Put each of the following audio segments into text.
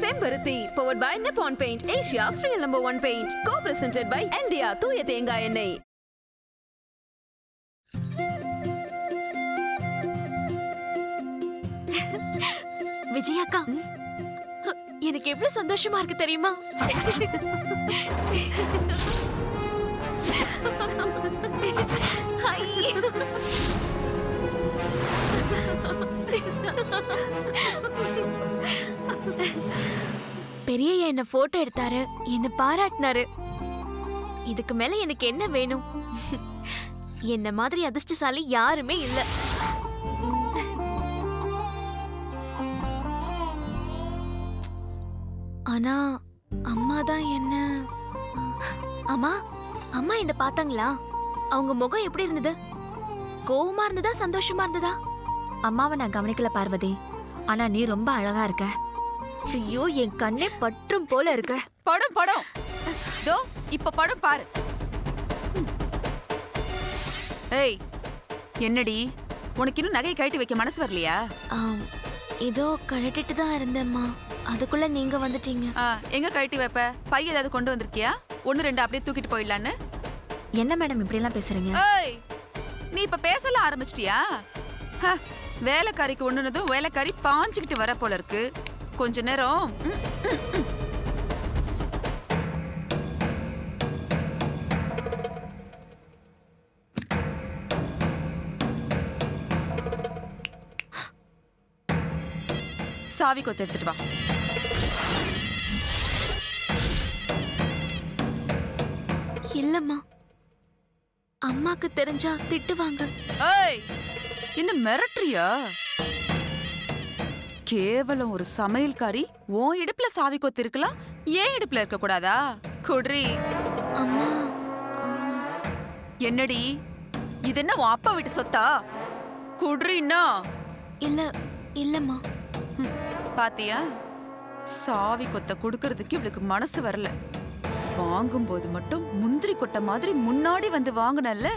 செம்பருத்தி powered by Nippon Paint, Asia's real #1 paint. Co-presented by India தூய தேங்காய் எண்ணெய். விஜயாக்கா, எனக்கு எவ்வளவு சந்தோஷமா இருக்கு தெரியுமா? பெரியய்யா என்ன போட்டோ எடுத்தாரு, என்ன பாராட்டினாரு. இதுக்கு மேல எனக்கு என்ன வேணும்? என்ன மாதிரி அதிர்ஷ்டசாலி யாருமே இல்ல. ஆனா அம்மா தான் என்ன. அம்மா, அம்மா என்ன பார்த்தாங்களா? அவங்க முகம் எப்படி இருந்தது? கோவமா இருந்ததா, சந்தோஷமா இருந்ததா? அம்மாவை நான் கவனிக்கல பார்வதி. ஆனா நீ ரொம்ப அழகா இருக்க. ஐயோ, என் கண்ணே பற்றும் போல இருக்க. படம் படம் தோ இப்ப படம் பாரு. ஏய், என்னடி உனக்கு இன்னும் நகையை கழட்டி வைக்க மனசு வரலையா? இதோ கழட்டிட்டு தான் இருந்தேம்மா, அதுக்குள்ள நீங்க வந்துட்டீங்க. எங்க கழட்டி வைப்ப? பை ஏதாவது கொண்டு வந்திருக்கியா? 1 2 அப்படியே தூக்கிட்டு போயிடலான்னு. என்ன மேடம் இப்படி எல்லாம் பேசுறீங்க? ஏய், நீ இப்ப பேசலாம் ஆரம்பிச்சிட்டியா? வேலைக்காரிக்கு ஒண்ணுனதும் வேலைக்காரி பாஞ்சுக்கிட்டு வர போல இருக்கு. கொஞ்ச நேரம் சாவி கொத்து எடுத்துட்டு வா. இல்லம்மா, அம்மாக்கு தெரிஞ்சா திட்டுவாங்க. ஏய், என்ன மிரட்டுறியா? கேவலம் ஒரு சமையல்காரி உன் இடுப்புல சாவி கொத்து இருக்கலாம், ஏன் இடுப்புல இருக்க கூடாதா? குட்ரி. அம்மா, என்னடி இது என்ன உன் அப்பா வீட்டு சொத்தா? குட்ரின்னா? இல்ல இல்லம்மா. பாத்தியா, சாவி கொத்த குடுக்கறதுக்கு இவளுக்கு மனசு வரல. வாங்கும்போது மட்டும் முந்திரி கொட்டை மாதிரி முன்னாடி வந்து வாங்கினல்ல.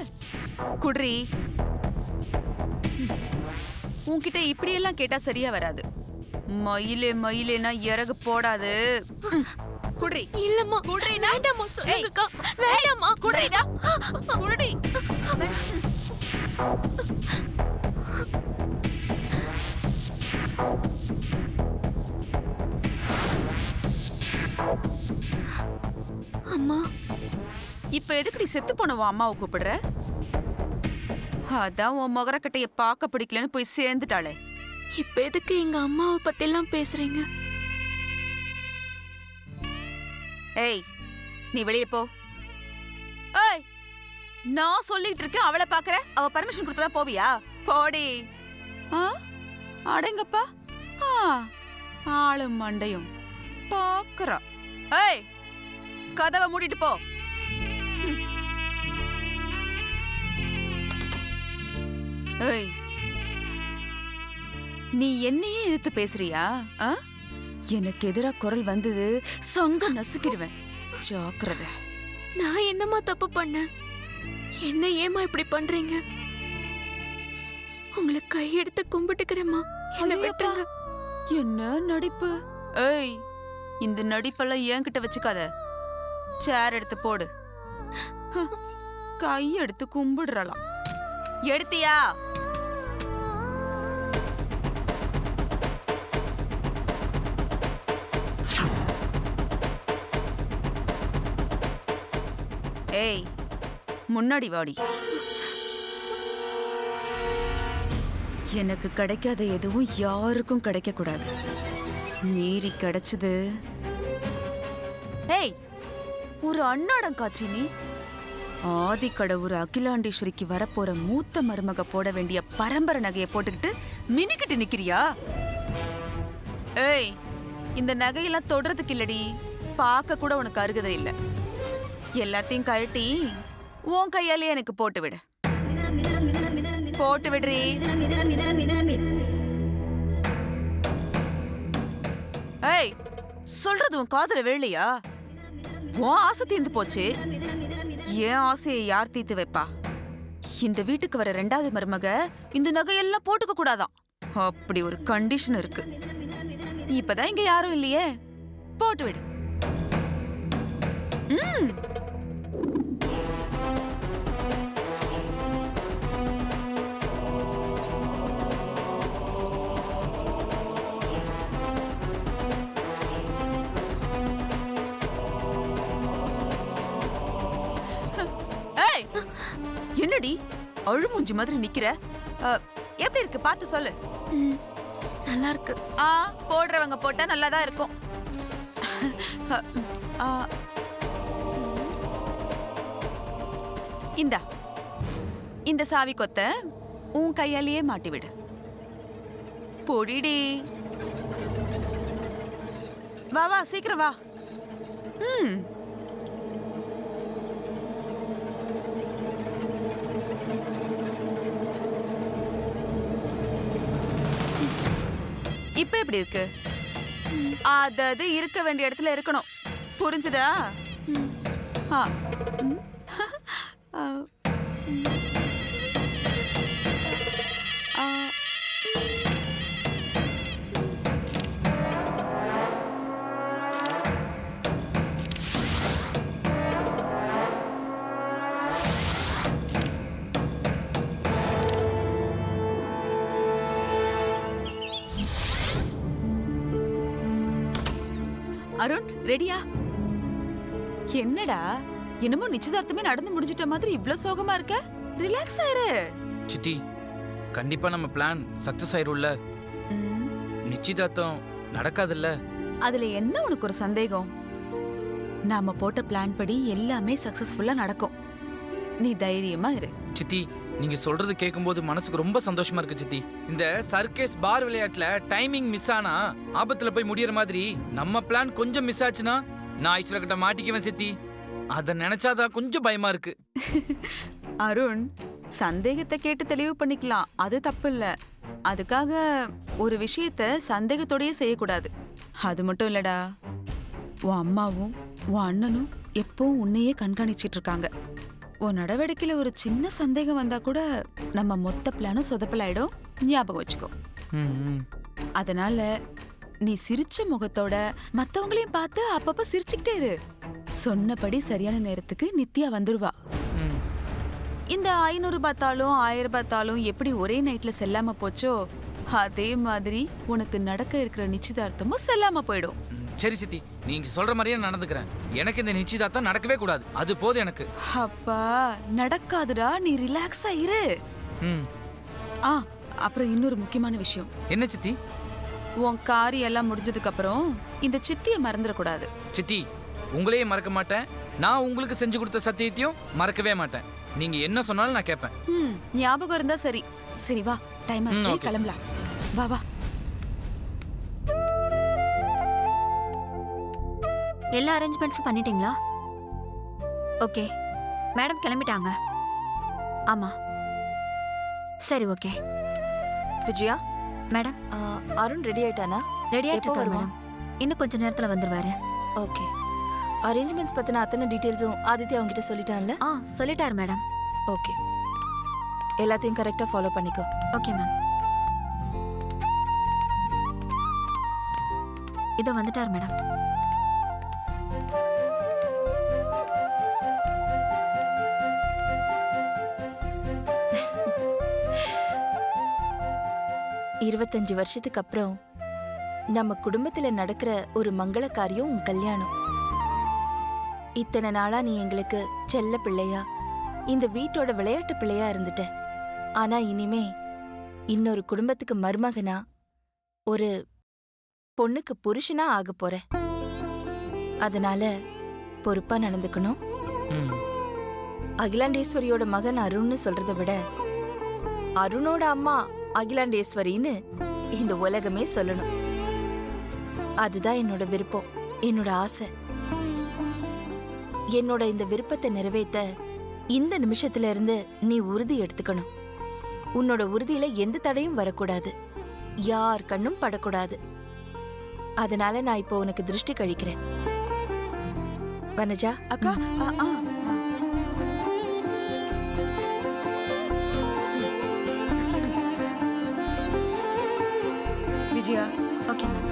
குட்ரி, உன்கிட்ட இப்படியெல்லாம் கேட்டா சரியா வராது. மயிலே மயிலேனா இறகு போடாது. குட்ரி. இல்லம்மா, குட்ரி, வேண்டாம்மா, சொல்லுங்கக்கா. வேண்டாம்மா, குட்ரிடா. குட்ரி. அம்மா, இப்ப எதுக்கு நீ செத்து போனவா அம்மாவை கூப்பிடுற? அதான் உன் முகரக்கட்டைய பார்க்க பிடிக்கலன்னு போய் சேர்ந்துட்டாளே. இப்ப எதுக்கு எங்க அம்மாவை பத்தி எல்லாம் பேசுறீங்க? ஏய், நீ வெளியே போ. ஏய், நான் சொல்லிட்டு இருக்கேன், அவளை பாக்குற. அவ பர்மிஷன் கொடுத்ததா போவியா? போடி. அடங்கப்பா, ஆளும் மண்டையும் பாக்குறா. ஏய், கதவை மூடிட்டு போ. ஏய், நீ என்னையே எதிர்த்து பேசுறியா? எனக்கு எதிரா குரல் வந்தது சங்க நசுக்கிடுவேன், ஜாக்கிரதை. நான் என்னம்மா தப்பு பண்ணேன்? என்ன ஏமா இப்படி பண்றீங்க? உங்களை கையெடுத்து கும்பிட்டுக்கிறேம்மா, என்ன விட்டுருங்க. என்ன நடிப்பு? ஏய், இந்த நடிப்பெல்லாம் என்கிட்ட வச்சுக்காத. சேர் எடுத்து போடு. கை எடுத்து கும்பிடுறலாம். எடுத்தியா? ஏய், முன்னாடி வாடி. எனக்கு கிடைக்காத எதுவும் யாருக்கும் கிடைக்க கூடாது. மீறி கிடைச்சது. ஏய், ஒரு அன்னாடம் காட்சி. நீ ஆதி கடவுர் அகிலாண்டேஸ்வரிக்கு வரப்போற மூத்த மருமக போட வேண்டிய பரம்பரை நகையை போட்டுக்கிட்டு மினிக்கிட்டு நிக்கிறியா? ஏய், இந்த நகையெல்லாம் தொடுறதுக்கு இல்லடி, பார்க்க கூட உனக்கு அருகதை இல்ல. எல்லாத்தையும் கழட்டி உன் கையாலே எனக்கு போட்டு விடு. போட்டு விடுறி. ஏய், சொல்றது உன் காதுல விழலையா? உன் ஆசை தீர்ந்து போச்சு, என் ஆசையை யார் தீர்த்து வைப்பா? இந்த வீட்டுக்கு வர 2வது மருமக இந்த நகையெல்லாம் போட்டுக்க கூடாதான், அப்படி ஒரு கண்டிஷன் இருக்கு. இப்பதான் இங்க யாரும் இல்லையே, போட்டு விடு. ம். ஏய், என்னடி அழுமூஞ்சி மாதிரி நிக்கிற? எப்படி இருக்கு பார்த்து சொல்லு. ம், நல்லா இருக்கு. போடுறவங்க போட்டா நல்லாதான் இருக்கும். இந்த சாவி கொத்த உன் கையாலேயே மாட்டி விடு. பொடிடி. வா வா சீக்கிரம் வா. ம். இப்ப எப்படி இருக்கு? அது இருக்க வேண்டிய இடத்துல இருக்கணும். புரிஞ்சுதா? ஆ. ம். ஆ. அருண், ரெடியா? என்னடா என்னமோ நிச்சயதார்த்தமே நடந்து முடிஞ்சிட்ட மாதிரி இவ்ளோ சோகமா இருக்க? ரிலாக்ஸ் ஆயிரு. சித்தி, கண்டிப்பா நம்ம பிளான் சக்சஸ் ஆயிரும்ல? நிச்சயதார்த்தம் நடக்காதுல்ல? அதுல என்ன உனக்கு ஒரு சந்தேகம்? நாம போட்ட பிளான் படி எல்லாமே சக்சஸ்ஃபுல்லா நடக்கும். நீ தைரியமா இரு. சித்தி, நீங்க சொல்றது கேட்கும்போது மனசுக்கு ரொம்ப சந்தோஷமா இருக்கு சித்தி. இந்த சர்க்கஸ் பார் விளையாட்டுல டைமிங் மிஸ் ஆனா ஆபத்துல போய் முடியற மாதிரி நம்ம பிளான் கொஞ்சம் மிஸ் ஆச்சுன்னா நான் ஐஸ்வர்யா கிட்ட மாட்டிக்குவேன் சித்தி. அத நினைச்சாதான் கொஞ்சம் பயமா இருக்கு. அருண், சந்தேகத்தை கேட்டு தெளிவு பண்ணிக்கலாம், அது தப்பு இல்ல. அதுக்காக ஒரு விஷயத்த சந்தேகத்தோடயே செய்யக்கூடாது. அது மட்டும் இல்லடா, உன் அம்மாவும் உன் அண்ணனும் எப்பவும் உன்னையே கண்காணிச்சிட்டு இருக்காங்க. உன் நடவடிக்கையில ஒரு சின்ன சந்தேகம் வந்தா கூட நம்ம மொத்த பிளானும் சொதப்பலாயிடும். ஞாபகம் வச்சுக்கோ. அதனால நீ சிரிச்ச முகத்தோட மத்தவங்களையும் பார்த்து அப்பப்ப சிரிச்சுக்கிட்டே இரு. சொன்னபடி சரியான நேரத்துக்கு நித்யா வந்துருவா. இந்த 500 பார்த்தாலும் 1000 பார்த்தாலும் எப்படி ஒரே நைட்ல செல்லாம போச்சோ அதே மாதிரி உனக்கு நடக்க இருக்கிற நிச்சயதார்த்தமும் செல்லாம போயிடும். சரி சித்தி, நீங்க சொல்ற மாதிரியே நடந்துக்கிறேன். எனக்கு இந்த நிச்சயதார்த்தம் நடக்கவே கூடாது, அது போதும் எனக்கு. அப்பா நடக்காதுடா, நீ ரிலாக்ஸா இரு. அப்புறம் இன்னொரு முக்கியமான விஷயம். என்ன சித்தி? உன் காரியம் எல்லாம் முடிஞ்சதுக்கு அப்புறம் இந்த சித்திய மறந்துடக்கூடாது. சித்தி, உங்களையே மறக்க மாட்டேன், நான் உங்களுக்கு செஞ்சு கொடுத்த சத்தியத்தையும் மறக்கவே மாட்டேன். நீங்க என்ன சொன்னாலும் நான் கேட்பேன். ஞாபகம் இருந்தா சரி. சரி வா, டைம் ஆச்சு, கிளம்பலாம். வா வா. எல்லா அரேஞ்ச்மெண்ட்ஸும் பண்ணிட்டீங்களா? ஓகே, மேடம் கிளம்பிட்டாங்க. ஆமா, சரி, okay. Vijaya madam, Arun ready ஆயிட்டானா? ரெடி ஆயிட்டு எப்போ இருக்காரு வருவான்? மேடம். இன்னும் கொஞ்ச நேரத்துல வந்துருவாரு. ஓகே. அரேஞ்ச்மெண்ட்ஸ் பத்தின அத்தனை டீடைல்ஸும் ஆதித்யா அவங்ககிட்ட சொல்லிட்டான்ல? சொல்லிட்டாரு மேடம். ஓகே, எல்லாத்தையும் கரெக்டா ஃபாலோ பண்ணிக்கோ. Okay ma'am. இதோ வந்துட்டார் மேடம். இருபத்தஞ்சு வருஷத்துக்கு அப்புறம் நம்ம குடும்பத்துல நடக்கிற ஒரு மங்கள காரியம் உன் கல்யாணம். இத்தனை நாளா நீ எங்களுக்கு செல்ல பிள்ளையா, இந்த வீட்டோட விளையாட்டு பிள்ளையா இருந்துட்ட. ஆனா இனிமே இன்னொரு குடும்பத்துக்கு மருமகனா, ஒரு பொண்ணுக்கு புருஷனா ஆக போற. அதனால பொறுப்பா நடந்துக்கணும். அகிலாண்டேஸ்வரியோட மகன் அருண்னு சொல்றதை விட அருணோட அம்மா அகிலாண்டேஸ்வரின்னு இந்த உலகமே சொல்லணும். அதுதான் என்னோட விருப்பம், என்னோட ஆசை. என்னோட இந்த விருப்பத்தை நிறைவேற்ற இந்த நிமிஷத்துல இருந்து நீ உறுதி எடுத்துக்கணும். உன்னோட உறுதியில எந்த தடையும் வரக்கூடாது, யார் கண்ணும் படக்கூடாது. அதனால நான் இப்போ உனக்கு திருஷ்டி கழிக்கிறேன். வனஜா அக்கா. விஜயா. Okay ma'am.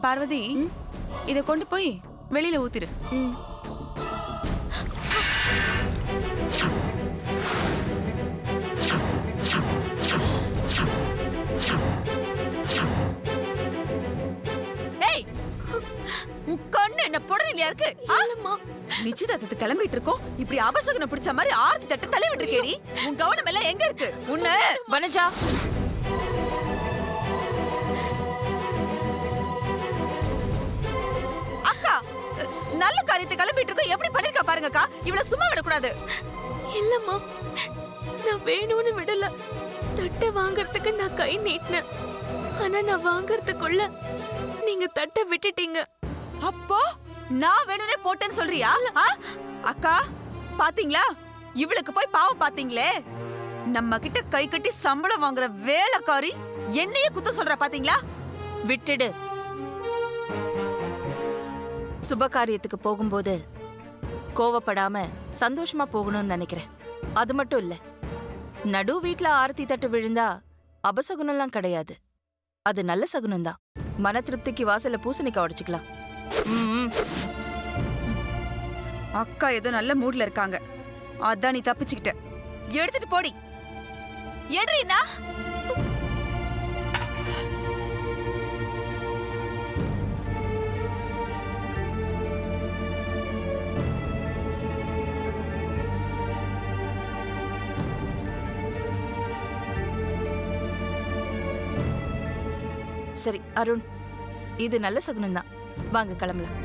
பார்வதி இத கொண்டு போய் வெளியில ஊத்திரு. ம். ஏய், உன் கண்ணு என்ன புடனிலையா இருக்கு? இல்லம்மா. நிச்சயதார்த்தத்துக்கு கிளம்பிட்டு இருக்கோம், இப்படி அபசகுனம் பிடிச்ச மாதிரி ஆர்த்தி தட்டு தள்ளி விட்டுருக்கேடி. உன் கவனம் எல்லாம் எங்க இருக்கு? உன்ன வனஜா அக்கா, நல்ல காரியத்தை கிளம்பிட்டு இருக்கோம், எப்படி பண்ணிருக்கா பாருங்கக்கா. இவள சும்மா விடக்கூடாது. இல்லம்மா, நான் வேணும்னு விடல. தட்டை வாங்கறதுக்கு நான் கை நீட்டினேன். ஆனா நான் வாங்கறதுக்குள்ள நீங்க தட்டை விட்டுட்டீங்க. அப்போ நான் வேணும்னே போட்டேன்னு சொல்றியா? ஆ? அக்கா பாத்தீங்களா, இவளுக்கு போய் பாவம் பாத்தீங்களே. நம்ம கிட்ட கை கட்டி சம்பளம் வாங்குற வேலைக்காரி என்னையே குத்த சொல்ற பாத்தீங்களா? விட்டுடு. சுப காரியத்துக்கு போகும்போது கோவப்படாம சந்தோஷமா போகணும்னு நினைக்கிறேன். அது மட்டும் இல்ல, நடு வீட்ல ஆரத்தி தட்டு விழுந்தா அபசகுனம்லாம் கிடையாது. அது நல்ல சகுனம் தான். மன திருப்திக்கு வாசல்ல பூசணிக்காய் உடைச்சுக்கலாம். அக்கா ஏதோ நல்ல மூட்ல இருக்காங்க, அதான் நீ தப்பிச்சுக்கிட்ட. எடுத்துட்டு போடி. எடுறீனா? சரி அருண், இது நல்ல சகுனம் தான். வாங்க கிளம்பலாம்.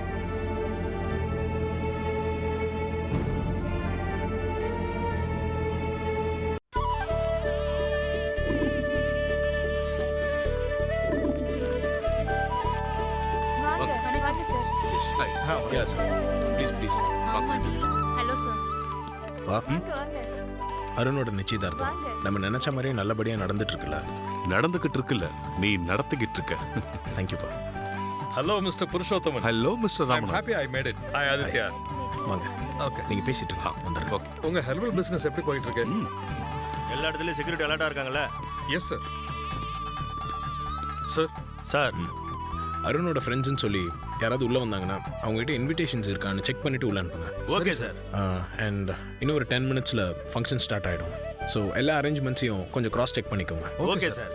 Yes, please, please. Hello sir. வா. அருணோட நிச்சயதார்த்தம் நம்ம நினைச்ச மாதிரியே நல்லபடியா நடந்துட்டு இருக்குல்ல? நடந்துகிட்டு இருக்குல்ல, நீ நடத்திக்கிட்டு இருக்க. தேங்க்யூப்பா. Hello, Mr. Purushothaman. Hello mister I'm Raman. happy I made it. Hi, Aditya. வாங்க. Okay. நீங்க பேசிட்டு இருங்க. வந்துடுறேன். ஓகே. உங்க herbal business எப்படி போயிட்டு இருக்கு? எல்லா இடத்துலயும் செக்யூரிட்டி அலர்ட்டா இருக்காங்கல்ல? Yes, sir. Sir, சார், அருணோட ஃப்ரெண்ட்ஸ்னு சொல்லி யாராவது உள்ள வந்தாங்கன்னா அவங்க கிட்ட இன்விடேஷன்ஸ் இருக்கான்னு செக் பண்ணிட்டு உள்ள அனுப்புங்க. Okay sir. அண்ட் இன்னும் ஒரு 10 மினிட்ஸ்ல ஃபங்க்ஷன் ஸ்டார்ட் ஆயிடும். ஸோ எல்லா அரேஞ்ச்மெண்ட்ஸையும் கொஞ்சம் கிராஸ் செக் பண்ணிக்கோங்க. Okay sir.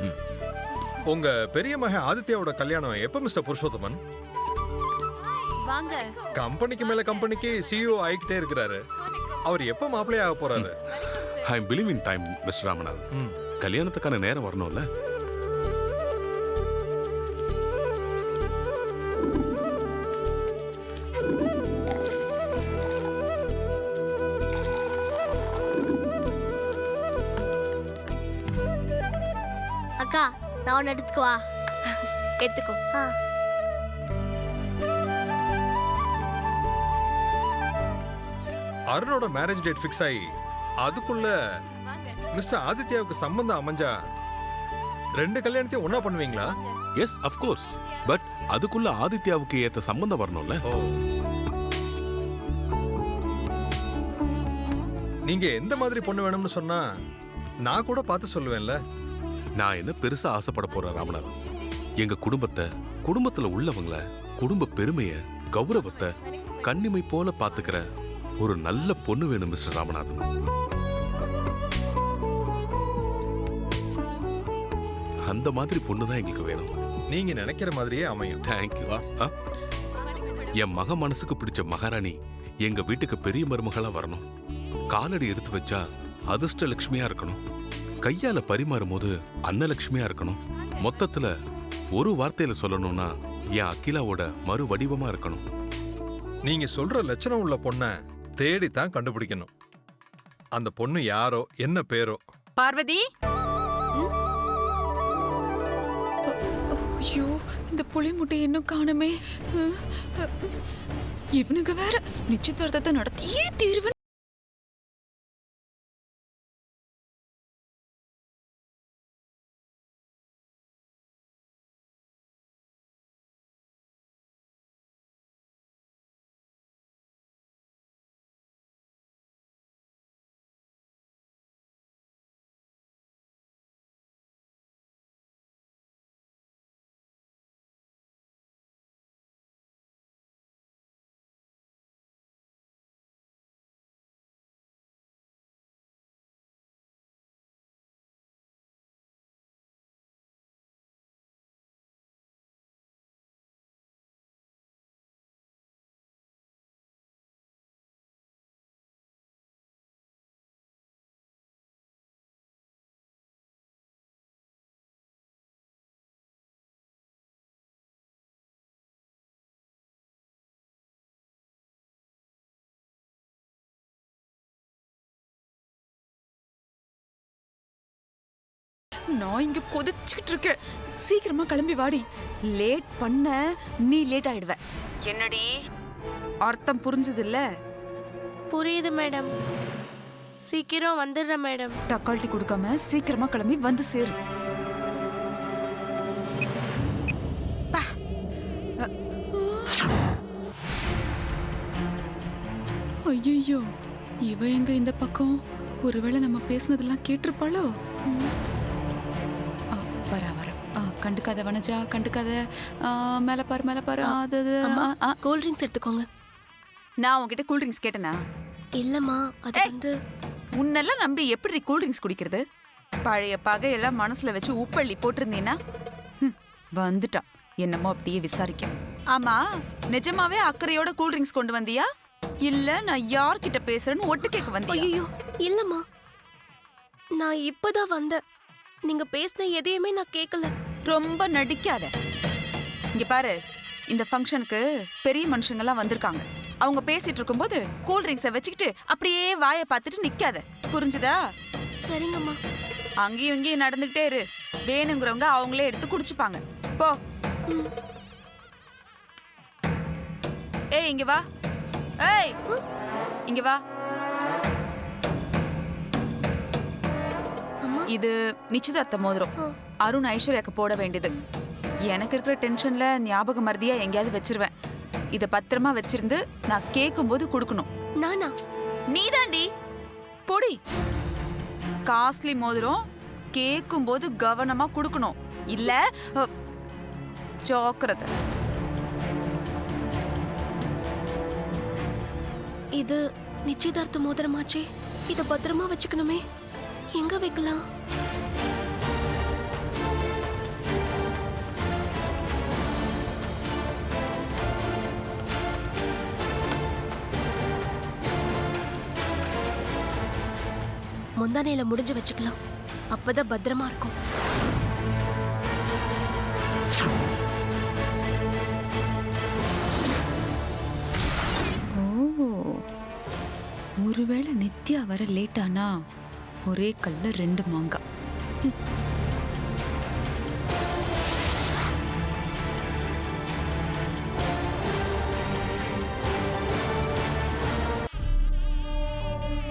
உங்க பெரிய மகன் ஆதித்யாவோட கல்யாணம் எப்ப மிஸ்டர் புருஷோத்தமன்? வாங்க. கம்பெனிக்கு மேல கம்பெனிக்கு சிஇஓ ஆயிக்கிட்டே இருக்கிறாரு. அவர் எப்ப மாப்பிள்ளைய ஆக போறாரு? I am believe in time mister Ramanathan. கல்யாணத்துக்கான நேரம் வரணும்ல? அக்கா, நான் ஒன்னு எடுத்துக்கவா? எடுத்துக்கோ. அருணோட மேரேஜ் டேட் ஃபிக்ஸ் ஆகி அதுக்குள்ள மிஸ்டர் ஆதித்யாவுக்கு சம்பந்தம் அமைஞ்சா 2 கல்யாணத்தையும் ஒண்ணா பண்ணுவீங்களா? Yes of course. பட் அதுக்குள்ள ஆதித்யாவுக்கு ஏத்த சம்பந்தம் வரணும்ல? ஓ, நீங்க எந்த மாதிரி பொண்ணு வேணும்னு சொன்னா நான் கூட பார்த்து சொல்லுவேன்ல. நான் என்ன பெருசா ஆசைப்பட போறேன் ராமநாதன். எங்க குடும்பத்தை, குடும்பத்துல உள்ளவங்கள, குடும்ப பெருமைய, கௌரவத்தை கண்ணிமை போல பாத்துக்கிற ஒரு நல்ல பொண்ணு வேணும் மிஸ்டர் ராமநாதன். அந்த மாதிரி பொண்ணு தான் எங்களுக்கு வேணும். நீங்க நினைக்கிற மாதிரியே அமையும். தேங்க்யூ. என் மக மனசுக்கு பிடிச்ச மகாராணி எங்க வீட்டுக்கு பெரிய மருமகளா வரணும். காலடி எடுத்து வச்சா அதிர்ஷ்ட லட்சுமியா இருக்கணும். கையால பரிமாறும் போது அன்னலட்சுமியா இருக்கணும். மொத்தத்துல ஒரு வார்த்தையில சொல்லணும்னா என் அகிலாவோட மறு வடிவமா இருக்கணும். நீங்க சொல்ற லட்சணம் உள்ள பொண்ண தேடித்தான் கண்டுபிடிக்கணும். அந்த பொண்ணு யாரோ, என்ன பேரோ? பார்வதி, ஐயோ, இந்த புளி முட்டை இன்னும் காணுமே. இவனுங்க வேற நிச்சயதார்த்தத்தை நடத்தியே தீர்வு. நான் இங்க கொதிச்சுக்கிட்டு இருக்கேன். சீக்கிரமா கிளம்பி வாடி. லேட் பண்ண நீ லேட் ஆயிடுவ. என்னடி அர்த்தம் புரிஞ்சது இல்ல? புரியுது மேடம். சீக்கிரம் வந்துடுறேன் மேடம். டக்கால்ட்டி கொடுக்காம சீக்கிரமா கிளம்பி வந்து சேரு. ஐயோ, இவ எங்க இந்த பக்கம்? ஒருவேளை நம்ம பேசுனதெல்லாம் கேட்டிருப்பாளோ? வர கண்டுக்காத வனஜா, கண்டுக்காத. மேல பாரு. கூல் ட்ரிங்க்ஸ் எடுத்துக்கோங்க. நான் உன்கிட்ட கூல் ட்ரிங்க்ஸ் கேட்டேனா? இல்லம்மா, அது வந்து உன்னெல்லாம் நம்பி எப்படி கூல் ட்ரிங்க்ஸ் குடிக்கிறது? பழைய பகையெல்லாம் மனசுல வச்சு உப்பள்ளி போட்டிருந்தீன்னா வந்துட்டான். என்னமோ அப்படியே விசாரிக்க. ஆமா, நிஜமாவே அக்கறையோட கூல் ட்ரிங்க்ஸ் கொண்டு வந்தியா, இல்ல நான் யார்கிட்ட பேசுறேன்னு ஒட்டு கேட்க வந்தியா? ஐயோ இல்லம்மா, நான் இப்பதான் வந்தேன். நீங்க பேசின எதையுமே நான் கேட்கல. ரொம்ப நடிக்காத. இங்க பாரு, இந்த ஃபங்க்ஷனுக்கு பெரிய மனுஷங்கெல்லாம் வந்திருக்காங்க. அவங்க பேசிட்டு இருக்கும்போது கூல் ட்ரிங்க்ஸை வச்சுக்கிட்டு அப்படியே வாயை பார்த்துட்டு நிக்காத, புரிஞ்சுதா? சரிங்கம்மா. அங்கேயும் இங்கேயும் நடந்துகிட்டே இரு. வேணுங்கிறவங்க அவங்களே எடுத்து குடிச்சுப்பாங்க. போ. ஏய் இங்க வா. ஏய் இங்க வா. இது நிச்சயதார்த்த மோதிரம். அருண் ஐஸ்வர்யாக்கு போட வேண்டியது. எனக்கு இருக்கிற டென்ஷன்ல ஞாபக மறதியா எங்கேயாவது வச்சிருவேன். இத பத்திரமா வச்சிருந்து நான் கேட்கும்போது கொடுக்கணும். நானா? நீதாண்டி. பொடி. காஸ்ட்லி மோதிரம், கேட்கும்போது கவனமா கொடுக்கணும். இல்ல ஜாக்கிரதை. இது நிச்சயதார்த்த மோதிரமாச்சே. இத பத்திரமா வச்சுக்கணுமே. எங்க வைக்கலாம்? முந்தானையில முடிஞ்சு வச்சுக்கலாம். அப்பதான் பத்திரமா இருக்கும். ஒருவேளை நித்யா வர லேட்டானா ஒரே கல்ல 2 மாங்காய்.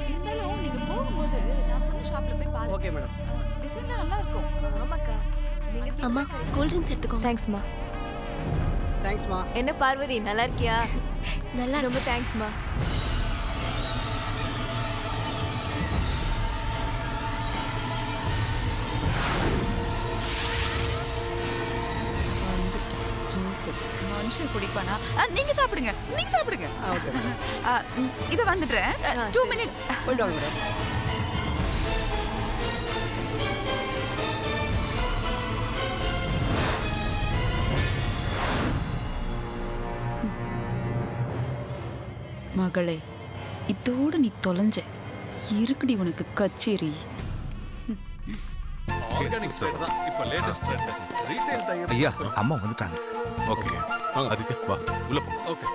இருந்தாலும் நீங்க போகும்போது நான் சொன்ன ஷாப்ல போய் பாருங்க. Okay madam. டிசைன்ல நல்லா இருக்கும். ஆமாக்கா. அம்மா, கூல் ட்ரிங்க்ஸ் எடுத்துக்கோங்க. தேங்க்ஸ்மா. தேங்க்ஸ்மா. என்ன பார்வதி, நல்லா இருக்கியா? நல்லா ரொம்ப தேங்க்ஸ்மா. மனுஷன் குடிப்பானா? நீங்க சாப்பிடுங்க. இத வந்துடுறேன். 2 minutes. போயிட்டு வாங்க மேடம். மகளே, இதோட நீ தொலைஞ்ச. இருக்குடி உனக்கு கச்சேரி. ஆர்கானிக் ட்ரெண்ட் தான் இப்ப லேட்டஸ்ட் ட்ரெண்ட். Retail tyre. ஐயா, அம்மா வந்துட்டாங்க. ஓகே ஆதித்யா வா உள்ள போ. ஓகே.